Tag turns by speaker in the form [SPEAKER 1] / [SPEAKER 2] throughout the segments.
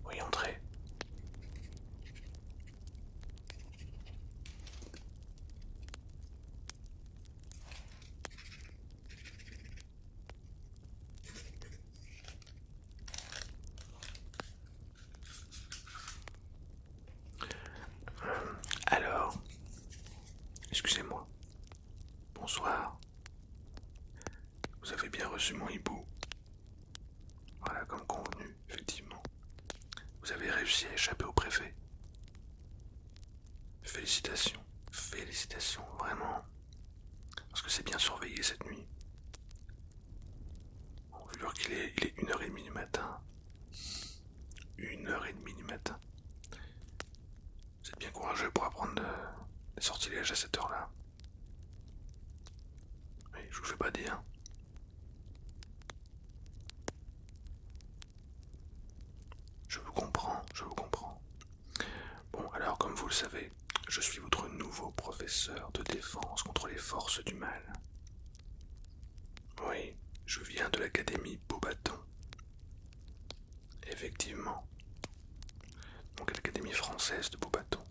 [SPEAKER 1] Oui, entrez. Alors, excusez-moi. Bonsoir. Vous avez bien reçu mon hibou. Voilà, comme convenu, effectivement. Vous avez réussi à échapper au préfet. Félicitations. Félicitations, vraiment. Parce que c'est bien surveillé cette nuit. Bon, vu l'heure qu'il est, il est 1h30 du matin. 1h30 du matin. Vous êtes bien courageux pour apprendre des sortilèges à cette heure-là. Oui, je vous fais pas dire. Je vous comprends, je vous comprends. Bon, alors comme vous le savez, je suis votre nouveau professeur de défense contre les forces du mal. Oui, je viens de l'académie Beaubaton. Effectivement. Donc l'académie française de Beaubaton.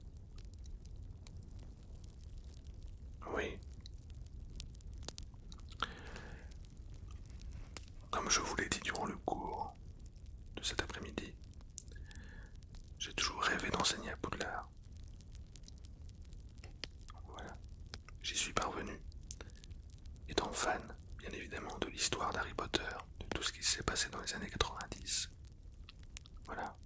[SPEAKER 1] Oui. Comme je vous l'ai dit durant le cours de cet après-midi, j'ai toujours rêvé d'enseigner à Poudlard. Voilà, j'y suis parvenu. Étant fan, bien évidemment, de l'histoire d'Harry Potter, de tout ce qui s'est passé dans les années 90. Voilà.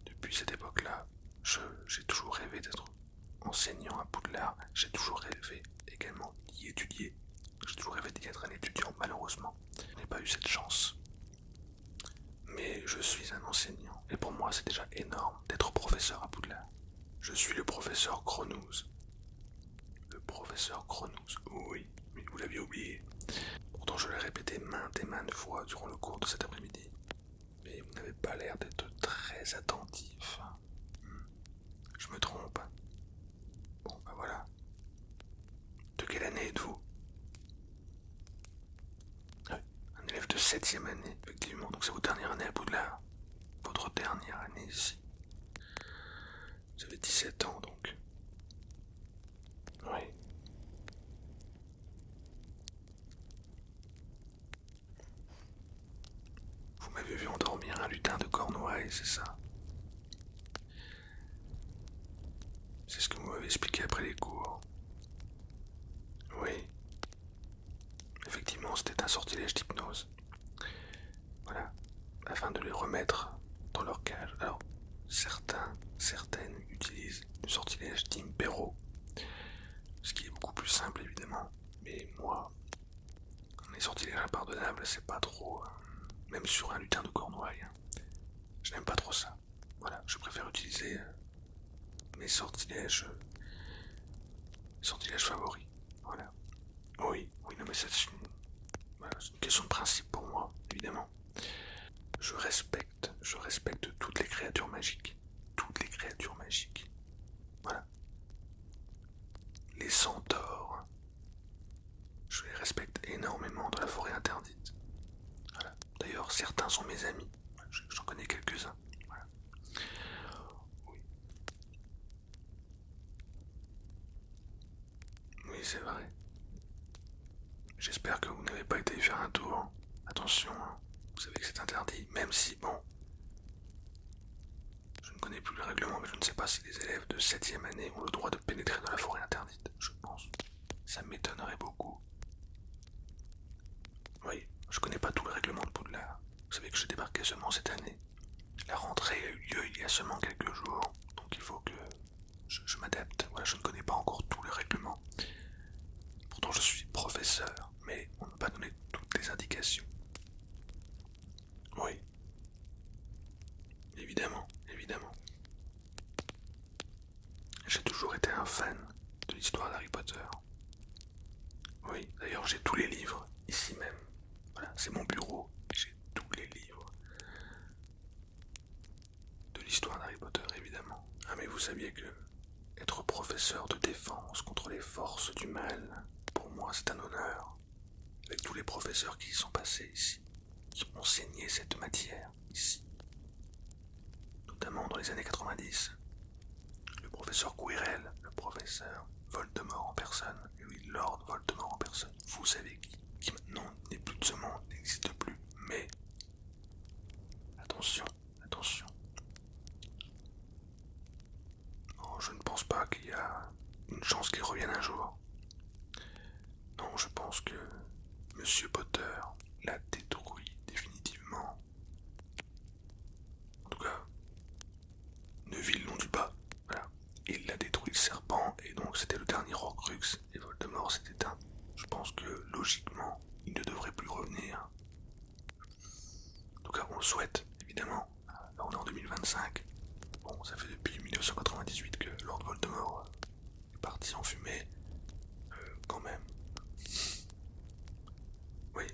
[SPEAKER 1] Depuis cette époque-là, j'ai toujours rêvé d'être enseignant à Poudlard. J'ai toujours rêvé également d'y étudier. J'ai toujours rêvé d'y être un étudiant, malheureusement. Je n'ai pas eu cette chance. Mais je suis un enseignant, et pour moi c'est déjà énorme d'être professeur à Poudlard. Je suis le professeur Cronous. Le professeur Cronous, oui, mais vous l'aviez oublié. Pourtant je l'ai répété maintes et maintes fois durant le cours de cet après-midi. Mais vous n'avez pas l'air d'être très attentif. Je me trompe. Bon, ben voilà. De quelle année êtes-vous? Un élève de 7ème année, effectivement. Donc c'est votre dernière année à Poudlard. Votre dernière année ici. Vous avez 17 ans donc. Oui. Vous m'avez vu endormir un lutin de Cornouailles, c'est ça? C'est ce que vous m'avez expliqué après les cours. Oui. Effectivement, c'était un sortilège d'hypnose. Voilà. Afin de les remettre dans leur cage. Alors, certaines utilisent le sortilège d'Impero. Ce qui est beaucoup plus simple, évidemment. Mais moi, les sortilèges impardonnables, c'est pas trop... même sur un lutin de Cornouailles. Je n'aime pas trop ça. Voilà, je préfère utiliser mes sortilèges favoris. Voilà. Oui, non mais c'est une question de principe pour moi, évidemment. Je respecte toutes les créatures magiques. Toutes les créatures magiques. Voilà. Les centaures. Je les respecte énormément dans la forêt interdite. Voilà. D'ailleurs, certains sont mes amis. J'en connais quelques-uns. Voilà. Oui. Oui, c'est vrai. J'espère que vous n'avez pas été y faire un tour. Attention, hein. Vous savez que c'est interdit, même si, bon, je ne connais plus le règlement, mais je ne sais pas si les élèves de 7ème année ont le droit de pénétrer dans la forêt interdite. Je pense. Ça m'étonnerait beaucoup. Oui, je connais pas tout le règlement de Poudlard. savez que je débarquais seulement cette année. La rentrée a eu lieu il y a seulement quelques jours, donc il faut que je m'adapte. Voilà, je ne connais pas encore tous les règlements. Pourtant je suis professeur, mais on ne m'a pas donné toutes les indications. Oui, évidemment, évidemment. J'ai toujours été un fan de l'histoire d'Harry Potter. Oui, d'ailleurs j'ai tous les livres, ici même. Voilà, c'est mon bureau, j'ai tous les livres de l'histoire d'Harry Potter, évidemment. Ah mais vous saviez que être professeur de défense contre les forces du mal, pour moi c'est un honneur. Avec tous les professeurs qui y sont passés ici, qui ont enseigné cette matière ici. Notamment dans les années 90. Le professeur Quirrell, le professeur Voldemort en personne, oui, Lord Voldemort en personne. Vous savez qui maintenant n'est plus de ce monde, n'existe plus. Mais attention, attention. Oh, je ne pense pas qu'il y a une chance qu'il revienne un jour. Non, je pense que Monsieur Potter l'a détruit définitivement. En tout cas, Neville l'ont du pas. Voilà. Il a détruit le serpent et donc c'était le dernier Horcrux et Voldemort s'est éteint. Je pense que logiquement, il ne devrait plus revenir. En tout cas, on le souhaite, évidemment. Là, on est en 2025. Bon, ça fait depuis 1998 que Lord Voldemort est parti en fumée. Quand même. Oui.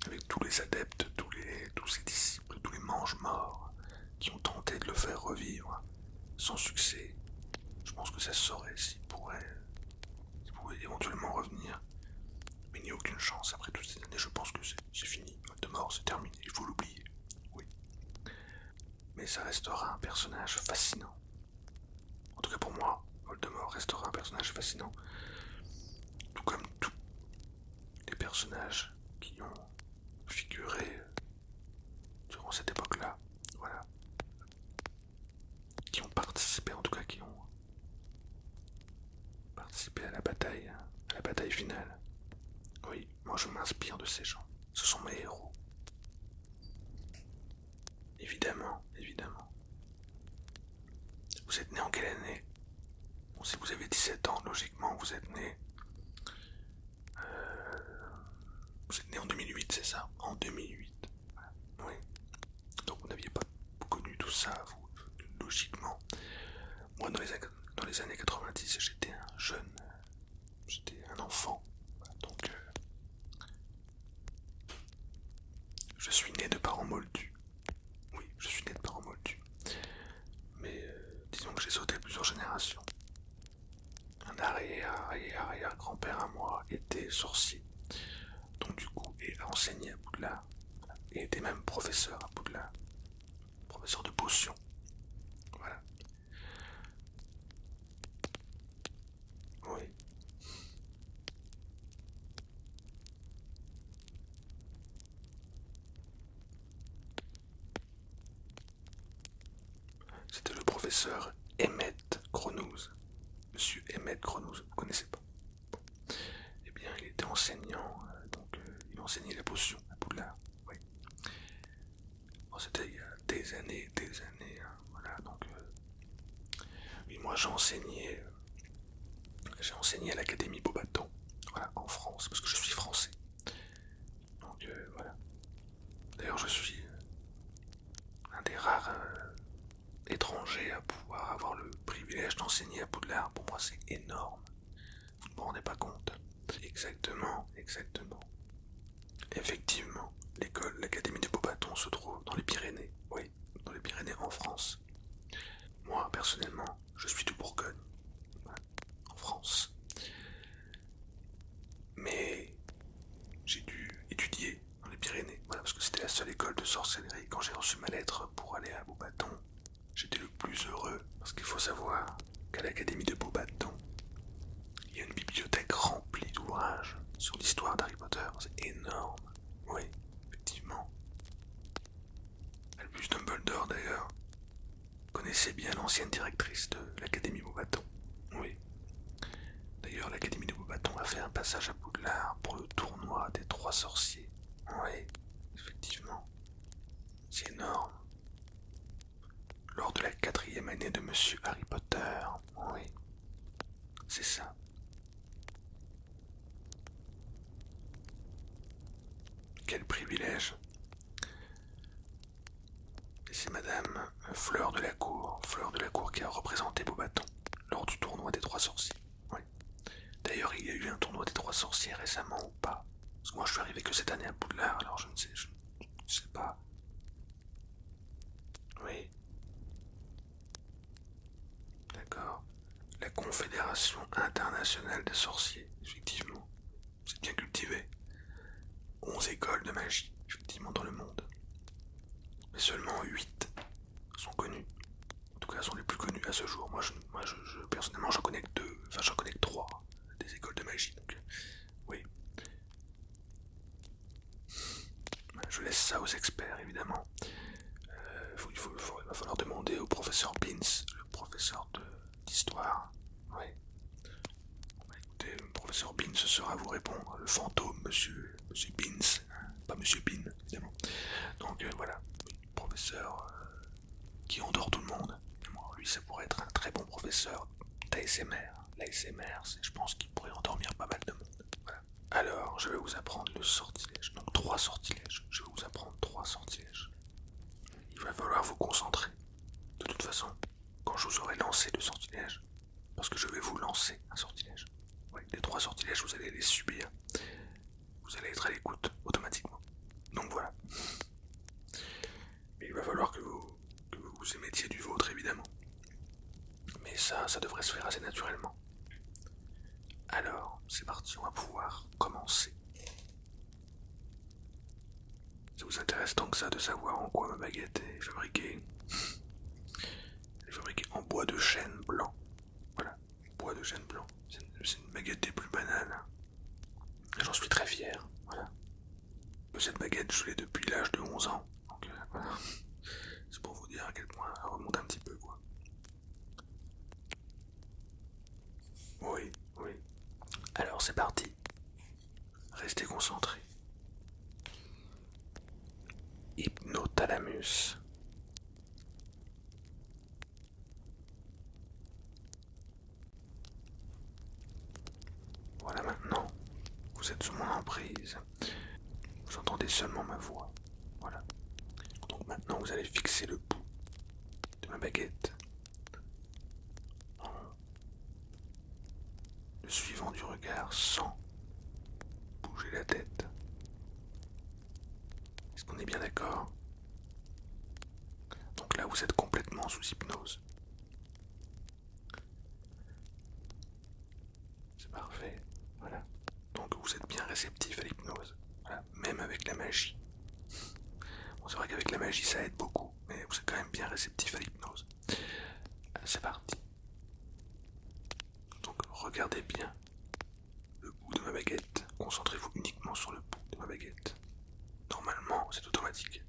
[SPEAKER 1] Avec tous les adeptes, tous ses disciples, tous les mange-morts qui ont tenté de le faire revivre sans succès. Je pense que ça se saurait s'il pourrait éventuellement revenir. Mais il n'y a aucune chance après toutes ces années. Je pense que c'est fini. Voldemort, c'est terminé. Il faut l'oublier. Oui. Mais ça restera un personnage fascinant. En tout cas pour moi, Voldemort restera un personnage fascinant. Tout comme tous les personnages qui ont figuré durant cette époque-là. Voilà. Qui ont participé, en tout cas qui ont participé à la bataille finale. Oui, moi je m'inspire de ces gens. Ce sont mes héros. Évidemment, évidemment. Vous êtes né en quelle année? Bon, si vous avez 17 ans, logiquement, vous êtes né... Vous êtes né en 2008, c'est ça? En 2008. Oui. Donc vous n'aviez pas connu tout ça, vous, logiquement. Moi, dans les années 90, j'étais un jeune... J'étais un enfant. Donc... je suis né de parents moldus. Oui, je suis né de parents moldus. Mais disons que j'ai sauté plusieurs générations. Un arrière-grand-père à moi était sorcier. Donc du coup, et a enseigné à Poudlard. Et était même professeur à Poudlard. Professeur de potions. Voilà. Oui. C'était le professeur Emmett Cronouz. Monsieur Emmett Cronouz, vous ne connaissez pas? Bon. Eh bien, il était enseignant, donc il enseignait la potion à Poudlard. Oui. Bon, c'était il y a des années, hein, voilà, donc... oui, moi j'ai enseigné à l'Académie Beaubaton, voilà, en France, parce que je suis français. Donc voilà. D'ailleurs, je suis un des rares étrangers à pouvoir avoir le privilège d'enseigner à Poudlard. Pour moi, c'est énorme. Vous ne vous rendez pas compte? Exactement, exactement. Effectivement, l'Académie de Beaubaton se trouve dans les Pyrénées. Oui, dans les Pyrénées en France. Moi, personnellement, je suis de Bourgogne, en France. Mais j'ai dû étudier dans les Pyrénées, voilà, parce que c'était la seule école de sorcellerie. Quand j'ai reçu ma lettre pour aller à Beaubaton, j'étais le plus heureux, parce qu'il faut savoir qu'à l'Académie de Beaubaton, il y a une bibliothèque remplie d'ouvrages sur l'histoire d'Harry Potter. C'est énorme, oui, effectivement. Albus Dumbledore, d'ailleurs, connaissait bien l'ancienne directrice de l'Académie Beaubaton, oui. D'ailleurs, l'Académie de Beaubaton a fait un passage à Poudlard pour le tournoi des 3 sorciers. Oui, effectivement. Monsieur Harry Potter. Oui, c'est ça. Quel privilège. Et c'est Madame Fleur de la Cour qui a représenté Beaubaton lors du tournoi des trois sorciers. Oui. D'ailleurs, il y a eu un tournoi des trois sorciers récemment ou pas? Parce que moi je suis arrivé que cette année à Poudlard, alors je ne sais pas. Oui, d'accord. La Confédération internationale des sorciers, effectivement. C'est bien cultivé. 11 écoles de magie, effectivement, dans le monde. Mais seulement 8 sont connues. En tout cas, sont les plus connues à ce jour. Personnellement, j'en connais que 2, enfin j'en connais que 3 des écoles de magie. Donc, oui. Je laisse ça aux experts, évidemment. Il va falloir demander au professeur Beans, le professeur d'histoire. Oui. Bah, écoutez, le professeur Beans saura vous répondre. Le fantôme, monsieur Beans, pas monsieur Bean, évidemment. Donc voilà, professeur qui endort tout le monde. Alors, lui, ça pourrait être un très bon professeur d'ASMR. L'ASMR, je pense qu'il pourrait endormir pas mal de monde. Voilà. Alors, je vais vous apprendre le sortilège. Donc 3 sortilèges. Je vais vous apprendre 3 sortilèges. Il va falloir vous concentrer. De toute façon, quand je vous aurai lancé le sortilège, parce que je vais vous lancer un sortilège. Oui, les 3 sortilèges, vous allez les subir. Vous allez être à l'écoute automatiquement. Donc voilà. Mais il va falloir que vous émettiez du vôtre, évidemment. Mais ça devrait se faire assez naturellement. Alors, c'est parti, on va pouvoir commencer. Ça vous intéresse tant que ça de savoir en quoi ma baguette est fabriquée? Elle est fabriquée en bois de chêne blanc. Voilà, bois de chêne blanc. C'est une baguette des plus banales. J'en suis très fier. Voilà. Cette baguette, je l'ai depuis l'âge de 11 ans. Donc voilà. C'est pour vous dire à quel point elle remonte un petit peu, quoi. Oui, oui. Alors c'est parti. Restez concentrés. Hypnothalamus. Voilà, maintenant, vous êtes sous mon emprise. Vous entendez seulement ma voix. Voilà. Donc maintenant, vous allez fixer le bout de ma baguette en le suivant du regard sans bouger la tête. Est-ce qu'on est bien d'accord? Donc là, vous êtes complètement sous hypnose. C'est parfait. Voilà. Donc vous êtes bien réceptif à l'hypnose. Voilà. Même avec la magie. Bon, c'est vrai qu'avec la magie, ça aide beaucoup, mais vous êtes quand même bien réceptif à l'hypnose. C'est parti. Donc regardez bien le bout de ma baguette. Concentrez-vous uniquement sur le bout de ma baguette. Normalement, c'est automatique.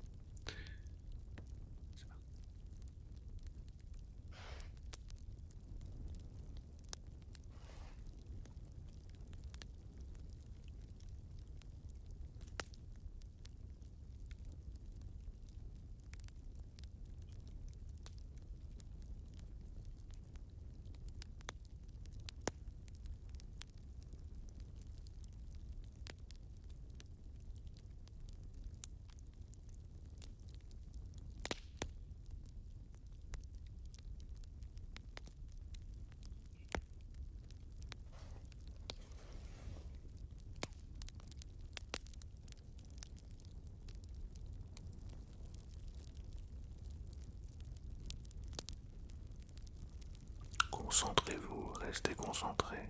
[SPEAKER 1] Concentrez-vous, restez concentrés.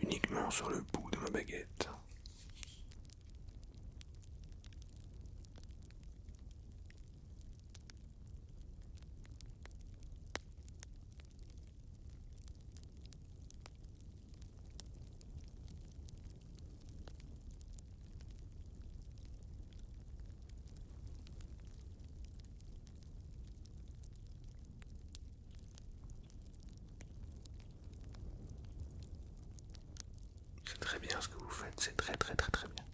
[SPEAKER 1] Uniquement sur le bout de ma baguette. bien ce que vous faites, c'est très très très très bien.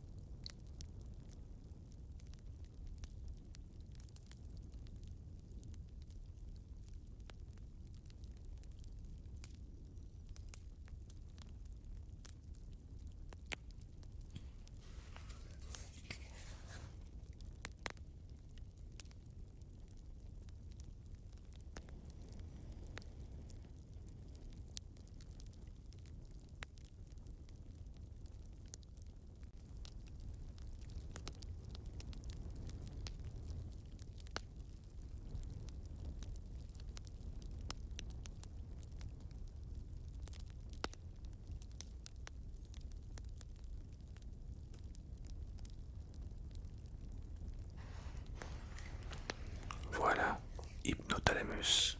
[SPEAKER 1] Voilà, hypnothalamus.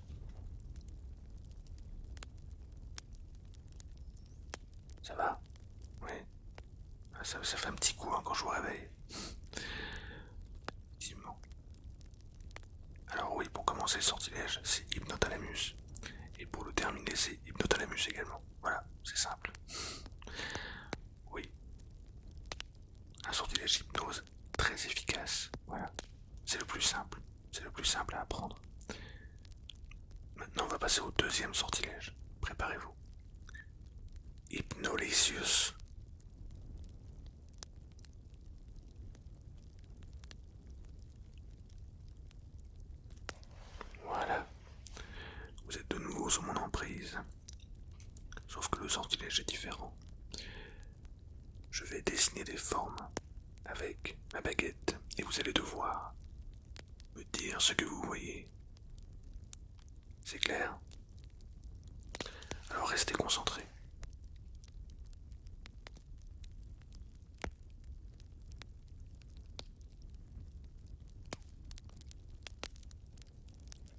[SPEAKER 1] Ça va? Oui. Ça fait un petit coup hein, quand je vous réveille. Effectivement. Alors oui, pour commencer le sortilège, c'est hypnothalamus. Et pour le terminer, c'est hypnothalamus également. Voilà, c'est simple. Oui, un sortilège hypnose très efficace. Voilà, c'est le plus simple. C'est le plus simple à apprendre. Maintenant, on va passer au deuxième sortilège. Préparez-vous. Hypnolicious. Voilà, vous êtes de nouveau sous mon emprise. Sauf que le sortilège est différent. Je vais dessiner des formes avec ma baguette et vous allez devoir me dire ce que vous voyez. C'est clair? Alors restez concentrés.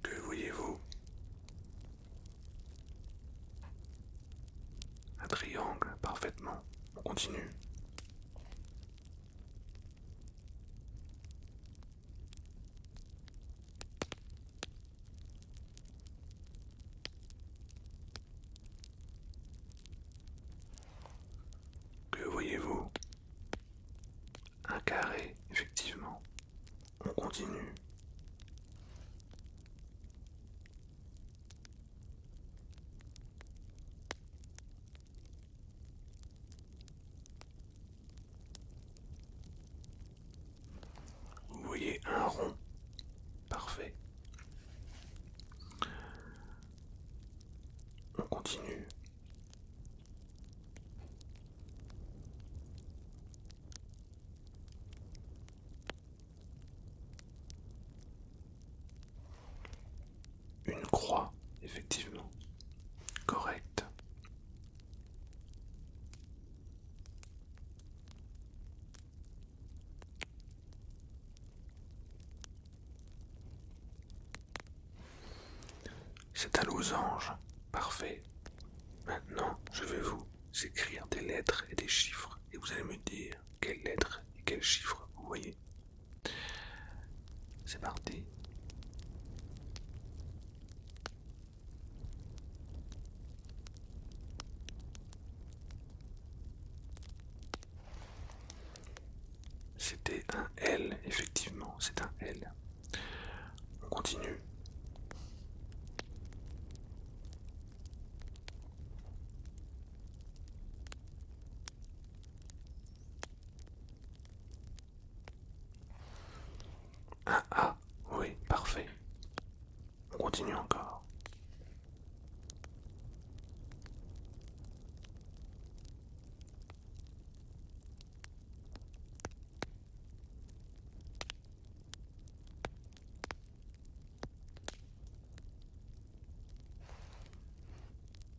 [SPEAKER 1] Que voyez-vous? Un triangle, parfaitement. On continue. Que voyez-vous? Un carré, effectivement. On continue. Vous voyez un rond. Parfait. On continue. Une croix, effectivement. Correct. C'est un losange. Parfait. Maintenant, je vais vous écrire des lettres et des chiffres et vous allez me dire quelles lettres et quels chiffres vous voyez. C'est parti. C'était un L, effectivement, c'est un L. On continue. Un A, oui, parfait. On continue encore.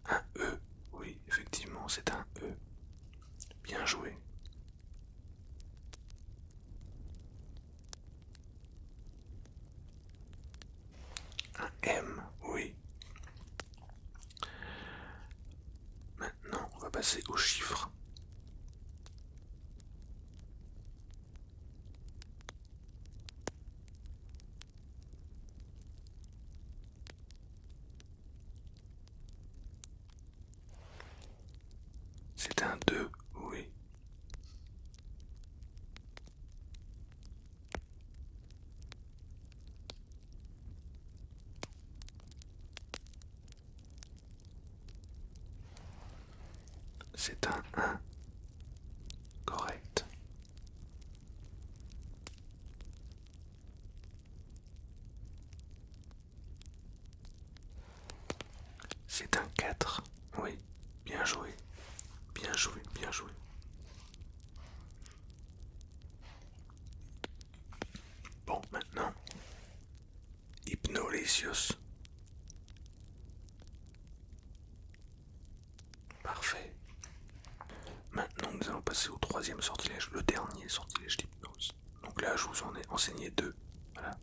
[SPEAKER 1] Un E, oui, effectivement, c'est un E. Bien joué. Un M, oui. Maintenant, on va passer aux chiffres. C'est un 2, oui. C'est un 1. Correct. C'est un 4. Oui, bien joué. Bien joué, bien joué. Bon, maintenant, Hypnolicious. Parfait. Maintenant, nous allons passer au troisième sortilège, le dernier sortilège d'hypnose. Donc là, je vous en ai enseigné 2. Voilà.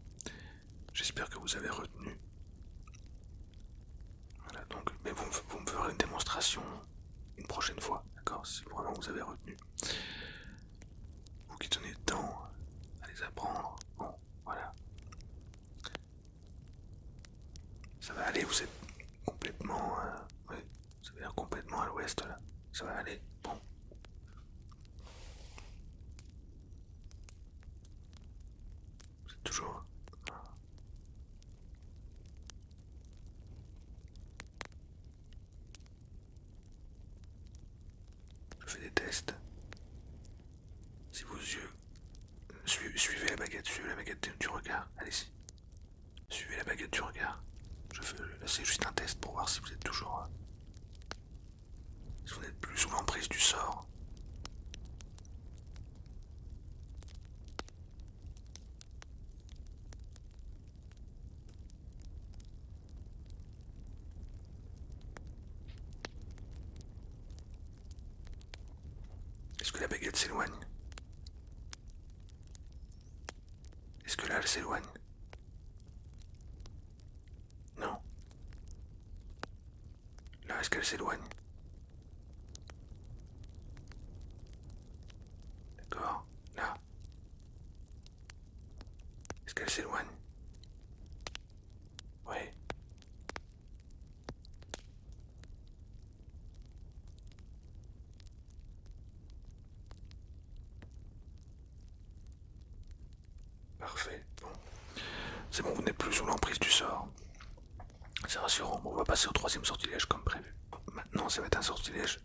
[SPEAKER 1] J'espère que vous avez retenu. Voilà, donc, mais vous me ferez une démonstration une prochaine fois, d'accord? Si vraiment vous avez retenu. Vous qui tenez le temps à les apprendre. Bon, voilà. Ça va aller, vous êtes complètement... oui, vous avez l'air complètement à l'ouest là. Ça va aller, bon. C'est toujours... Je fais des tests. Si vos yeux... Suivez la baguette du regard, allez-y. Suivez la baguette du regard. C'est juste un test pour voir si vous êtes toujours... si vous n'êtes plus sous l'emprise du sort. Est-ce que la baguette s'éloigne? Est-ce que là elle s'éloigne? Non. Là, est-ce qu'elle s'éloigne? D'accord. Là. Est-ce qu'elle s'éloigne? Oui. Parfait. Bon. C'est bon, vous n'êtes plus sous l'emprise du sort. C'est rassurant. Bon, on va passer au troisième sortilège comme prévu. Maintenant, ça va être un sortilège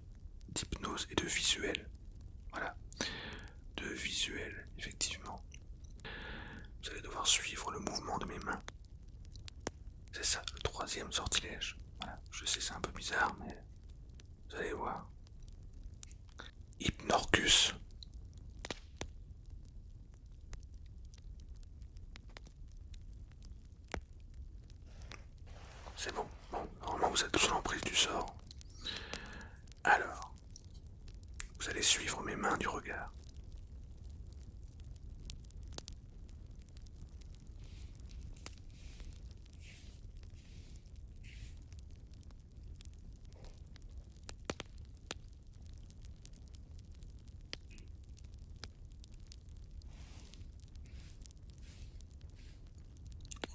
[SPEAKER 1] d'hypnose et de visuel. Voilà. De visuel, effectivement. Vous allez devoir suivre le mouvement de mes mains. C'est ça, le troisième sortilège. Voilà. Je sais, c'est un peu bizarre, mais vous allez voir. Hypnorcus. C'est bon. Bon, normalement vous êtes sous l'emprise du sort. Alors, vous allez suivre mes mains du regard.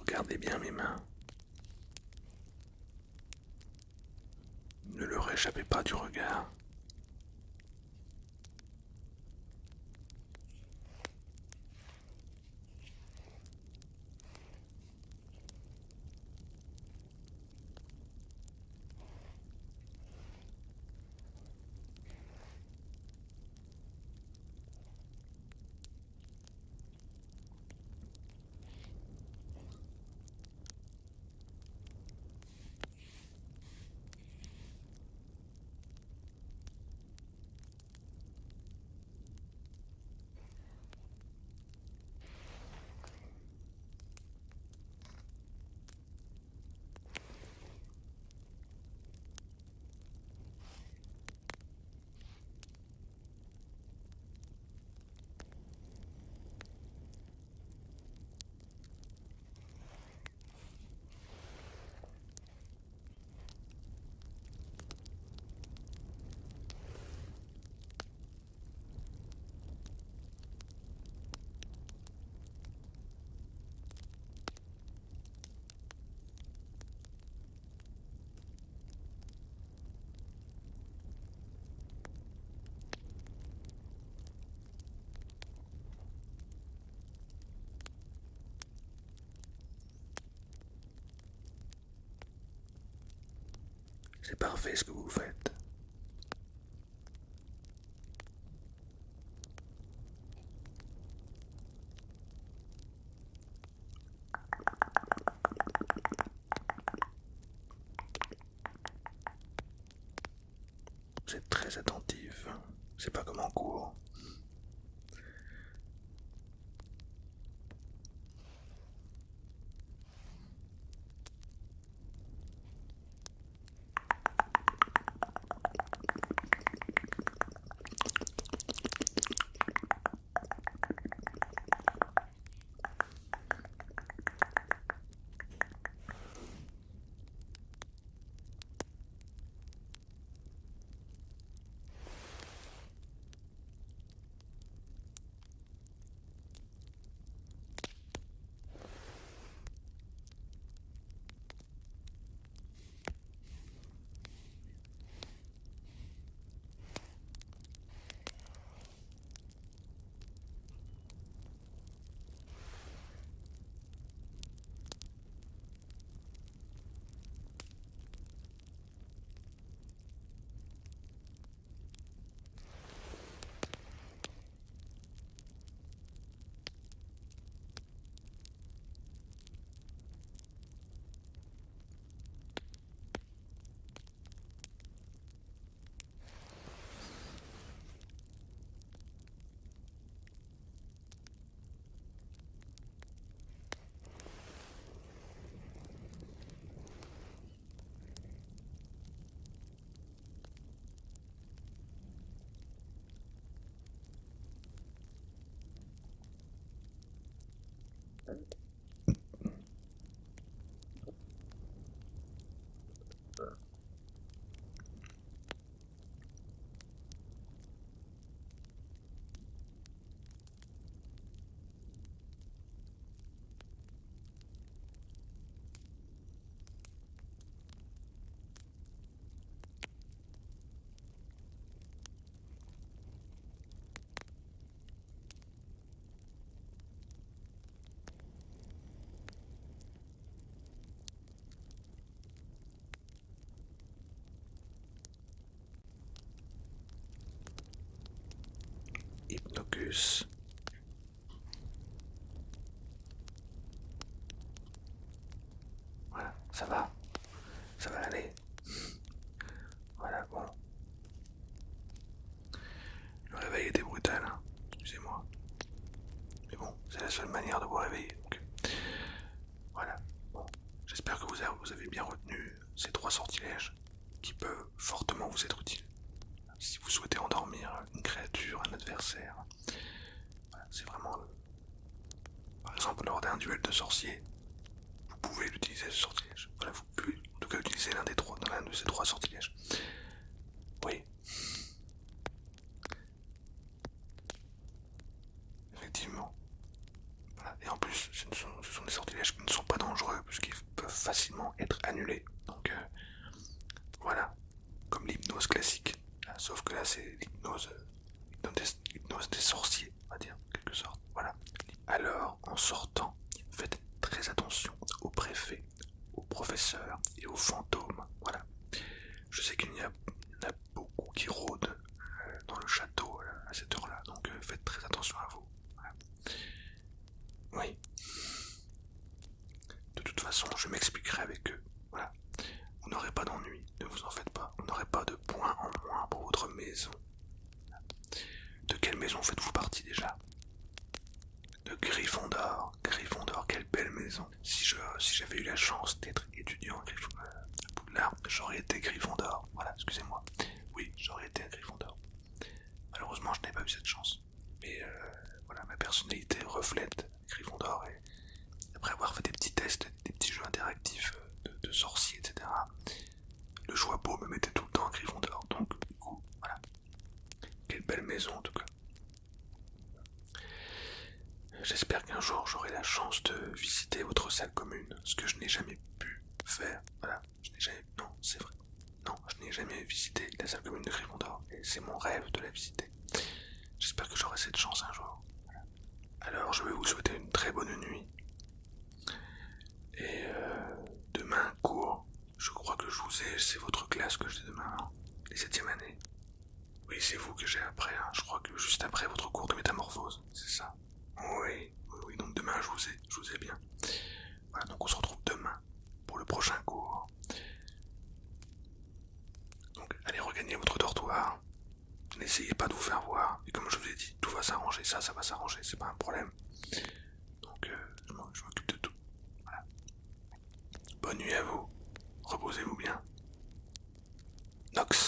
[SPEAKER 1] Regardez bien mes mains. Ne leur échappez pas du regard. C'est parfait ce que vous faites. Vous êtes très attentif. C'est pas comme en cours. Hypnocus. Voilà, ça va. Ça va aller. Voilà, bon. Le réveil était brutal, hein. Excusez-moi. Mais bon, c'est la seule manière de vous réveiller. Donc, voilà. Bon. J'espère que vous avez bien retenu ces 3 sortilèges qui peuvent fortement vous être utiles. Si vous souhaitez endormir une créature, un adversaire, voilà, c'est vraiment... Par exemple, lors d'un duel de sorciers, vous pouvez utiliser ce sortilège. Voilà, vous pouvez en tout cas utiliser l'un de ces 3 sortilèges. Oui. Effectivement. Voilà. Et en plus, ce sont des sortilèges qui ne sont pas dangereux puisqu'ils peuvent facilement être annulés. Donc voilà, comme l'hypnose classique. Sauf que là, c'est l'hypnose des sorciers, on va dire, en quelque sorte. Voilà. Alors, en sortant, faites très attention aux préfets, aux professeurs et aux fantômes. Voilà. Je sais qu'il y en a beaucoup qui rôdent dans le château à cette heure-là, donc faites très attention à vous. Voilà. Oui. De toute façon, je m'expliquerai avec eux. Voilà. Vous n'aurez pas d'ennui, ne vous en faites pas. Vous n'aurez pas de points en moins pour votre maison. De quelle maison faites-vous partie déjà? De Gryffondor. Gryffondor, quelle belle maison. Si j'avais eu la chance d'être étudiant à Poudlard, j'aurais été Gryffondor. Voilà, excusez-moi. Oui, j'aurais été à Gryffondor. Malheureusement, je n'ai pas eu cette chance. Mais voilà, ma personnalité reflète Gryffondor et après avoir fait des petits tests, des petits jeux interactifs de sorciers, etc. Le choix beau me mettait tout le temps à Gryffondor. Donc, du coup, voilà. Quelle belle maison en tout cas. J'espère qu'un jour j'aurai la chance de visiter votre salle commune, ce que je n'ai jamais pu faire. Voilà, je n'ai jamais... Non, c'est vrai. Non, je n'ai jamais visité la salle commune de Gryffondor, et c'est mon rêve de la visiter. J'espère que j'aurai cette chance un jour. Voilà. Alors, je vais vous souhaiter une très bonne nuit. Et demain, cours. Je crois que c'est votre classe que j'ai demain, hein. Les 7e années. Oui, c'est vous que j'ai après, hein. Je crois que juste après votre cours de métamorphose, c'est ça. Oui, oui, donc demain je vous ai bien. Voilà, donc on se retrouve demain pour le prochain cours. Donc allez regagner votre dortoir essayez pas de vous faire voir. Et comme je vous ai dit, tout va s'arranger, ça va s'arranger, c'est pas un problème. Donc je m'occupe de tout. Voilà. Bonne nuit à vous. Reposez-vous bien. Nox.